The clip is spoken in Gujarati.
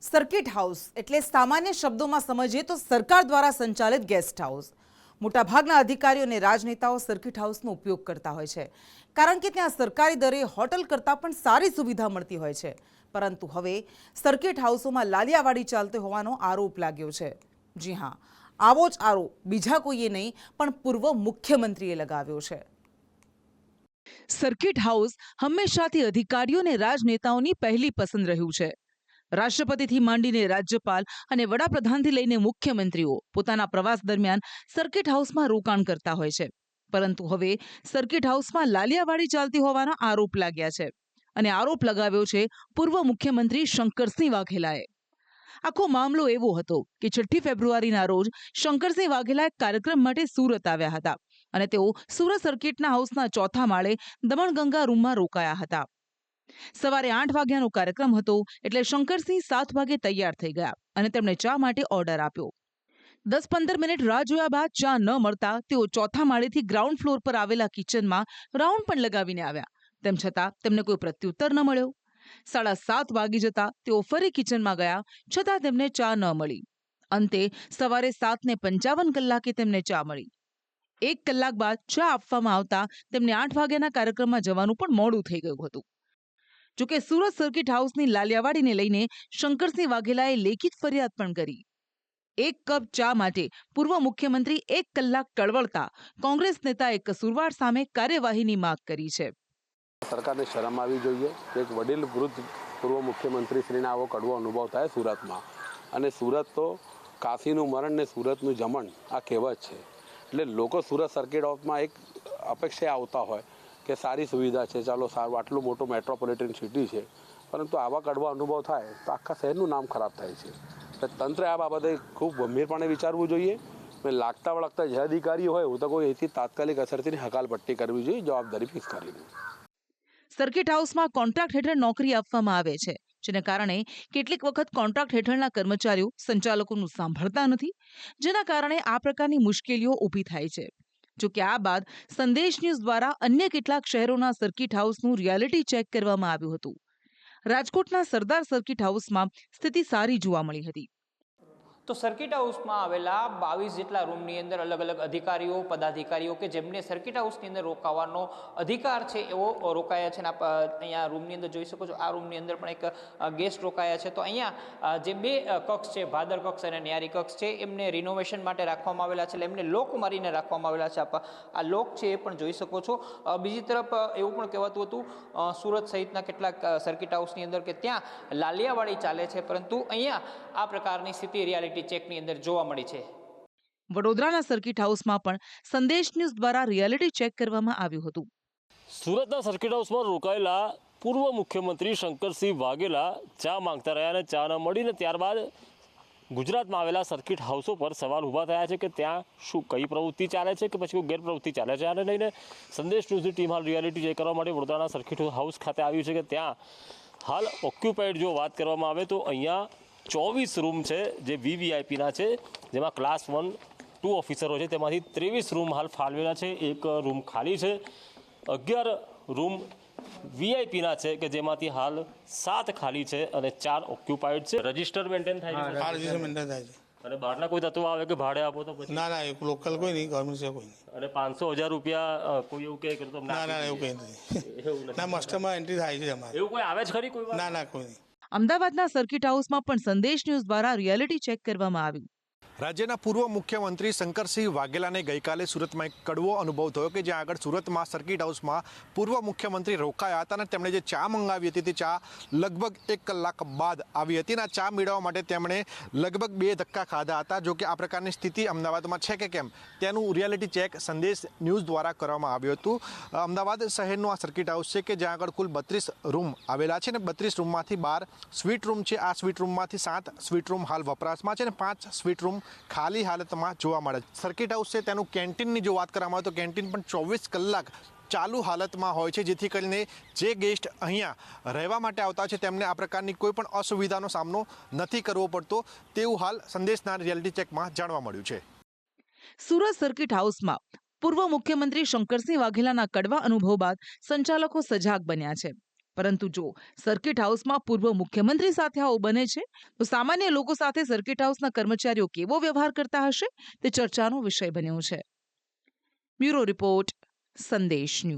સર્કિટ હાઉસ એટલે સામાન્ય શબ્દોમાં સમજીએ તો સરકાર દ્વારા સંચાલિત ગેસ્ટ હાઉસ. મોટાભાગના અધિકારીઓ અને રાજનેતાઓ સર્કિટ હાઉસનો ઉપયોગ કરતા હોય છે, કારણ કે ત્યાં સરકારી દરે હોટલ કરતાં પણ સારી સુવિધા મળતી હોય છે. પરંતુ હવે સર્કિટ હાઉસોમાં લાલિયાવાડી ચાલતી હોવાનો આરોપ લાગ્યો છે. જી હા, આવો જ આરોપ બીજા કોઈએ નહીં પણ પૂર્વ મુખ્યમંત્રીએ લગાવ્યો છે. સર્કિટ હાઉસ હંમેશાથી અધિકારીઓ અને રાજનેતાઓની પહેલી પસંદ રહ્યું છે. રાષ્ટ્રપતિથી માંડીને રાજ્યપાલ અને વડાપ્રધાનથી લઈને મુખ્યમંત્રીઓ પોતાના પ્રવાસ દરમિયાન સર્કિટ હાઉસમાં રોકાણ કરતા હોય છે. પરંતુ હવે સર્કિટ હાઉસમાં લાલિયાવાડી ચાલતી હોવાના આરોપ લાગ્યા છે અને આરોપ લગાવ્યો છે પૂર્વ મુખ્યમંત્રી શંકરસિંહ વાઘેલાએ. આખો મામલો એવો હતો કે 6 ફેબ્રુઆરીના રોજ શંકરસિંહ વાઘેલા એક કાર્યક્રમ માટે સુરત આવ્યા હતા અને તેઓ સુરત સર્કિટના હાઉસના ચોથા માળે દમણગંગા રૂમમાં રોકાયા હતા. સવારે 8 વાગ્યાનો કાર્યક્રમ હતો એટલે શંકરસિંહ 7 વાગે તૈયાર થઈ ગયા અને તેમણે ચા માટે ઓર્ડર આપ્યો. 10-15 મિનિટ રાહ જોયા બાદ ચા ન મળતા તેઓ ચોથા માળેથી ગ્રાઉન્ડ ફ્લોર પર આવેલા કિચનમાં રાઉન્ડ પણ લગાવીને આવ્યા. તેમ છતાં તેમને કોઈ પ્રત્યુત્તર ન મળ્યો. 7:30 વાગી જતા તેઓ ફરી કિચનમાં ગયા, છતાં તેમને ચા ન મળી. અંતે સવારે 7:55 કલાકે તેમને ચા મળી. 1 કલાક બાદ ચા આપવામાં આવતા તેમને 8 વાગ્યાના કાર્યક્રમમાં જવાનું પણ મોડું થઈ ગયું હતું. જોકે સુરત સર્કિટ હાઉસની લાલિયાવાડીને લઈને શંકરસિંહ વાઘેલાએ લેખિત ફરિયાદ પણ કરી. 1 કપ ચા માટે પૂર્વ મુખ્યમંત્રી 1 કલાક ટળવળતા કોંગ્રેસ નેતાએ કસૂરવાર સામે કાર્યવાહીની માંગ કરી છે. સરકારને શરમ આવી જોઈએ. એક વડીલ વૃદ્ધ પૂર્વ મુખ્યમંત્રીશ્રીને આવો કડવો અનુભવ થાય સુરતમાં. અને સુરત તો કાશીનું મરણ ને સુરતનું જમણ આ કહેવત છે. એટલે લોકો સુરત સર્કિટ હાઉસમાં એક અપેક્ષાએ આવતા હોય કે સારી સુવિધા છે, ચાલો સારું, આટલું મોટું મેટ્રોપોલિટન સિટી છે, પરંતુ આવા કડવા અનુભવ થાય તો આખા શહેરનું નામ ખરાબ થાય છે. એટલે તંત્રે આ બાબતે ખૂબ ગંભીરપણે વિચારવું જોઈએ. લાગતા વળગતા જે અધિકારી હોય હું તો કોઈ એથી તાત્કાલિક અસરથી હકાલપટ્ટી કરવી જોઈએ, જવાબદારી ફિક્સ કરીને. સર્કિટ હાઉસમાં કોન્ટ્રાક્ટ હેઠળ નોકરી આપવામાં આવે છે, જેને કારણે કેટલીક વખત કોન્ટ્રાક્ટ હેઠળના કર્મચારીઓ સંચાલકોનું સાંભળતા નથી, જેના કારણે આ પ્રકારની મુશ્કેલીઓ ઊભી થાય છે. જોકે આ બાદ સંદેશ ન્યૂઝ દ્વારા અન્ય કેટલાક શહેરોના સર્કિટ હાઉસનું રિયાલિટી ચેક કરવામાં આવ્યું હતું. રાજકોટના સરદાર સર્કિટ હાઉસમાં સ્થિતિ સારી જોવા મળી હતી. તો સર્કિટ હાઉસમાં આવેલા 22 જેટલા રૂમની અંદર અલગ અલગ અધિકારીઓ, પદાધિકારીઓ કે જેમને સર્કિટ હાઉસની અંદર રોકાવાનો અધિકાર છે એવો રોકાયા છે. અહીંયા રૂમની અંદર જોઈ શકો છો, આ રૂમની અંદર પણ એક ગેસ્ટ રોકાયા છે. તો અહીંયા જે 2 કક્ષ છે, ભાદર કક્ષ અને ન્યારી કક્ષ છે, એમને રિનોવેશન માટે રાખવામાં આવેલા છે, એટલે એમને લોક મારીને રાખવામાં આવેલા છે. આ લોક છે એ પણ જોઈ શકો છો. બીજી તરફ એવું પણ કહેવાતું હતું સુરત સહિતના કેટલાક સર્કિટ હાઉસની અંદર કે ત્યાં લાલિયાવાડી ચાલે છે, પરંતુ અહીંયા આ પ્રકારની સ્થિતિ રિયાલિટી ચેકની અંદર જોવા મળી છે. વડોદરાના સર્કિટ હાઉસમાં પણ સંદેશ ન્યૂઝ દ્વારા રિયાલિટી ચેક કરવામાં આવ્યું હતું. સુરતના સર્કિટ હાઉસમાં રોકાયેલા પૂર્વ મુખ્યમંત્રી શંકરસિંહ વાઘેલા ચા માંગતા રહ્યા અને ચા ન મળીને ત્યારબાદ ગુજરાતમાં આવેલા સર્કિટ હાઉસો પર સવાલ ઊભા થયા છે કે ત્યાં શું કઈ પ્રવૃત્તિ ચાલે છે કે પછી કોઈ ગેરપ્રવૃત્તિ ચાલે છે. આને લઈને સંદેશ ન્યૂઝની ટીમ હાલ રિયાલિટી ચેક કરવા માટે વડોદરાના સર્કિટ હાઉસ ખાતે આવ્યું છે કે ત્યાં હાલ ઓક્યુપાઈડ જો વાત કરવામાં આવે તો અહીંયા 24 રૂમ છે જે VVIPના છે, જેમાં ક્લાસ 1-2 ઓફિસરો છે, તેમાંથી 23 રૂમ હાલ ફાળવેલા છે. 1 રૂમ ખાલી છે. 11 રૂમ VIPના છે કે જેમાંથી હાલ 7 ખાલી છે અને 4 ઓક્યુપાઈડ છે. રજિસ્ટર મેન્ટેન થાય છે અને બહારના કોઈ તત્વો આવે કે ભાડે આપો તો પછી ના લોકલ કોઈ નહીં, ગવર્મેન્ટ છે કોઈ નહીં. અને 500,000 રૂપિયા કોઈ એવું કહે કે ના એવું કંઈ નથી. ના મસ્ટરમાં એન્ટ્રી થાય છે અમારે. એવું કોઈ આવે જ ખરી કોઈ? ના કોઈ નહીં. અમદાવાદના સર્કિટ હાઉસમાં પણ સંદેશ ન્યૂઝ દ્વારા રિયાલિટી ચેક કરવામાં આવ્યું. રાજ્યના પૂર્વ મુખ્યમંત્રી શંકરસિંહ વાઘેલાને ગઈકાલે સુરતમાં એક કડવો અનુભવ થયો કે જ્યાં આગળ સુરતમાં સર્કિટ હાઉસમાં પૂર્વ મુખ્યમંત્રી રોકાયા હતા અને તેમણે જે ચા મંગાવી હતી તે ચા લગભગ 1 કલાક બાદ આવી હતી અને આ ચા મેળવવા માટે તેમણે લગભગ 2 ધક્કા ખાધા હતા. જો કે આ પ્રકારની સ્થિતિ અમદાવાદમાં છે કે કેમ તેનું રિયાલિટી ચેક સંદેશ ન્યૂઝ દ્વારા કરવામાં આવ્યું હતું. અમદાવાદ શહેરનું આ સર્કિટ હાઉસ છે કે જ્યાં આગળ કુલ 32 રૂમ આવેલા છે અને 32 રૂમમાંથી 12 સ્વીટ રૂમ છે. આ સ્વીટ રૂમમાંથી 7 સ્વીટ રૂમ હાલ વપરાશમાં છે અને 5 સ્વીટ રૂમ ખાલી હાલતમાં જોવા મળે. સર્કિટ હાઉસ છે તેનું કેન્ટીનની જો વાત કરવામાં આવે તો કેન્ટીન પણ 24 કલાક ચાલુ હાલતમાં હોય છે, જેથી કરીને જે ગેસ્ટ અહીંયા રહેવા માટે આવતા છે તેમને આ પ્રકારની કોઈ પણ અસુવિધાનો સામનો નથી કરવો પડતો તેવું હાલ સંદેશના રિયાલિટી ચેકમાં જાણવા મળ્યું છે. સુરત સર્કિટ હાઉસમાં પૂર્વ મુખ્યમંત્રી શંકરસિંહ વાઘેલાના કડવા અનુભવ બાદ સંચાલકો સજાગ બન્યા છે. પરંતુ જો સર્કિટ હાઉસમાં પૂર્વ મુખ્યમંત્રી સાથે આવું બને છે તો સામાન્ય લોકો સાથે સર્કિટ હાઉસના કર્મચારીઓ કેવો વ્યવહાર કરતા હશે તે ચર્ચાનો વિષય બન્યો છે. બ્યુરો રિપોર્ટ, સંદેશ ન્યૂઝ.